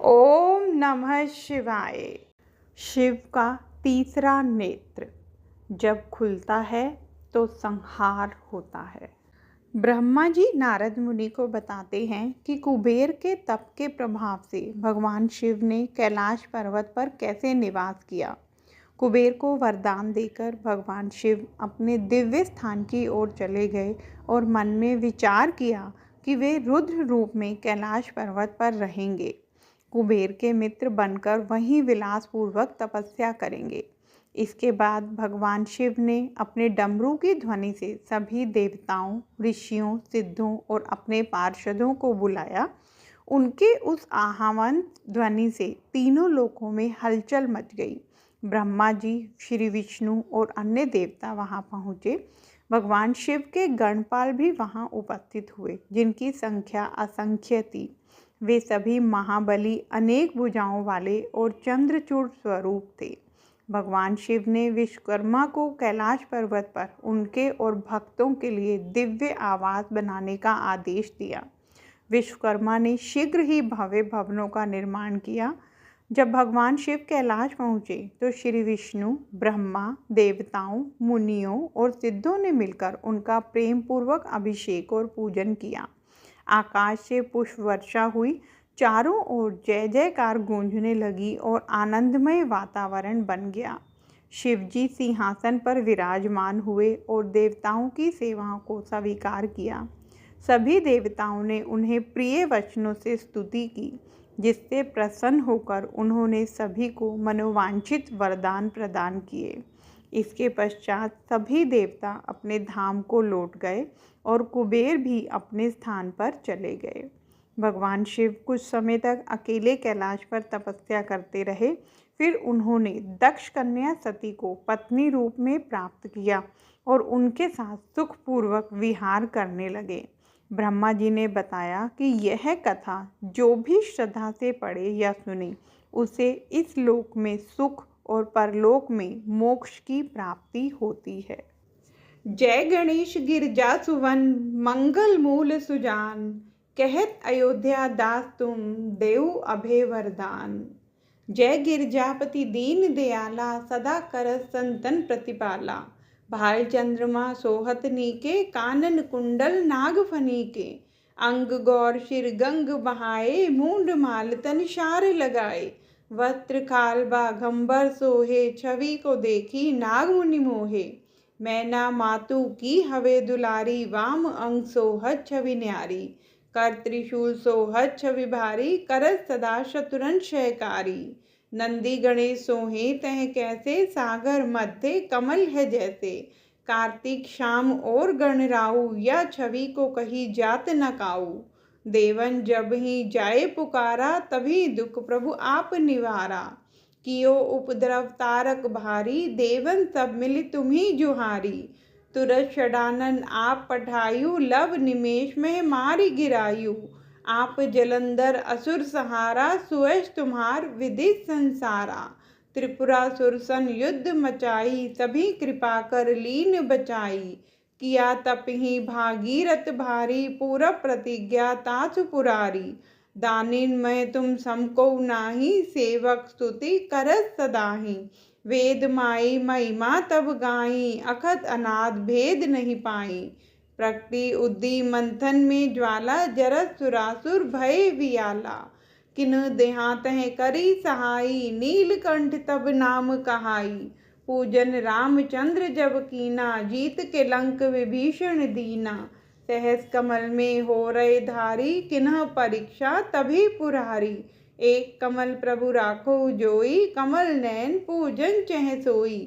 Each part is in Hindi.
ओम नमः शिवाय। शिव का तीसरा नेत्र जब खुलता है तो संहार होता है। ब्रह्मा जी नारद मुनि को बताते हैं कि कुबेर के तप के प्रभाव से भगवान शिव ने कैलाश पर्वत पर कैसे निवास किया। कुबेर को वरदान देकर भगवान शिव अपने दिव्य स्थान की ओर चले गए और मन में विचार किया कि वे रुद्र रूप में कैलाश पर्वत पर रहेंगे। कुबेर के मित्र बनकर वहीं विलासपूर्वक तपस्या करेंगे। इसके बाद भगवान शिव ने अपने डमरू की ध्वनि से सभी देवताओं, ऋषियों, सिद्धों और अपने पार्षदों को बुलाया। उनके उस आह्वान ध्वनि से तीनों लोकों में हलचल मच गई। ब्रह्मा जी, श्री विष्णु और अन्य देवता वहां पहुँचे। भगवान शिव के गणपाल भी वहां उपस्थित हुए, जिनकी संख्या असंख्य थी। वे सभी महाबली, अनेक भुजाओं वाले और चंद्रचूड़ स्वरूप थे। भगवान शिव ने विश्वकर्मा को कैलाश पर्वत पर उनके और भक्तों के लिए दिव्य आवास बनाने का आदेश दिया। विश्वकर्मा ने शीघ्र ही भव्य भवनों का निर्माण किया। जब भगवान शिव कैलाश पहुँचे तो श्री विष्णु, ब्रह्मा, देवताओं, मुनियों और सिद्धों ने मिलकर उनका प्रेम पूर्वक अभिषेक और पूजन किया। आकाश से पुष्प वर्षा हुई, चारों ओर जय जयकार गूंजने लगी और आनंदमय वातावरण बन गया। शिवजी सिंहासन पर विराजमान हुए और देवताओं की सेवाओं को स्वीकार किया। सभी देवताओं ने उन्हें प्रिय वचनों से स्तुति की, जिससे प्रसन्न होकर उन्होंने सभी को मनोवांछित वरदान प्रदान किए। इसके पश्चात सभी देवता अपने धाम को लौट गए और कुबेर भी अपने स्थान पर चले गए। भगवान शिव कुछ समय तक अकेले कैलाश पर तपस्या करते रहे। फिर उन्होंने दक्ष कन्या सती को पत्नी रूप में प्राप्त किया और उनके साथ सुखपूर्वक विहार करने लगे। ब्रह्मा जी ने बताया कि यह कथा जो भी श्रद्धा से पढ़े या सुने, उसे इस लोक में सुख और परलोक में मोक्ष की प्राप्ति होती है। जय गणेश गिरजा सुवन, मंगल मूल सुजान, कहत अयोध्या दास तुम, देव अभय वरदान। जय गिरजापति दीन दयाला, सदा करत संतन प्रतिपाला। भाल चंद्रमा सोहत नीके, कानन कुंडल नाग फनीके। अंग गौर शिर गंग बहाए, मूंड माल तन शार लगाए। वस्त्र खाल बाघंबर सोहे, छवि को देखी नाग मुनि मोहे। मैना मातु की हवे दुलारी, वाम अंग सोहत छवि न्यारी। कर त्रिशूल सोहत छवि भारी, करत सदा शत्रुन क्षयकारी। नंदी गणेश सोहे तह कैसे, सागर मध्य कमल है जैसे। कार्तिक शाम और गणराऊ, या छवि को कही जात न काऊ। देवन जब ही जाए पुकारा, तभी दुख प्रभु आप निवारा। कियो उपद्रव तारक भारी, देवन सब मिली तुम्ही जुहारी। तुरत षडानन आप पठायु, लव निमेष में मारी गिरायु। आप जलंधर असुर सहारा, सुयश तुम्हार विदित संसारा। त्रिपुरासुर सन युद्ध मचाई, सभी कृपा कर लीन बचाई। किया तप ही भागीरथ भारी, पूरब प्रतिज्ञा तासु पुरारी। दानिन मैं तुम समको नाही, सेवक स्तुति करत सदाही। वेद माई महिमा तब गाई, अखत अनाद भेद नहीं पाई। प्रकृति उद्दी मंथन में ज्वाला, जरत सुरासुर भय वियाला। किन देहात है करी सहाई, नीलकंठ तब नाम कहाई। पूजन रामचंद्र जब कीना, जीत के लंक विभीषण दीना। सहस कमल में हो रहे धारी, किन्ह परीक्षा तभी पुरारी। एक कमल प्रभु राखो जोई, कमल नयन पूजन चह सोई।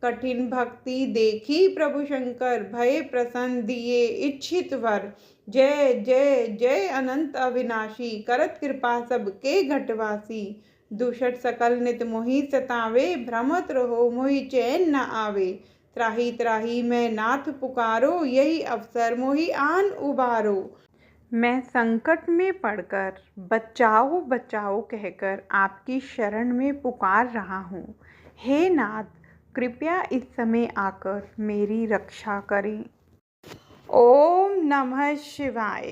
कठिन भक्ति देखी प्रभु शंकर, भय प्रसन्न दिए इच्छित वर। जय जय जय अनंत अविनाशी, करत कृपा सबके घटवासी। दुषट सकल नित मोहि सतावे, भ्रमत रहो मोहि चैन न आवे। त्राही त्राही मैं नाथ पुकारो, यही अवसर मोहि आन उबारो। मैं संकट में पड़कर बचाओ बचाओ कहकर आपकी शरण में पुकार रहा हूँ। हे नाथ, कृपया इस समय आकर मेरी रक्षा करें। ओम नमः शिवाय।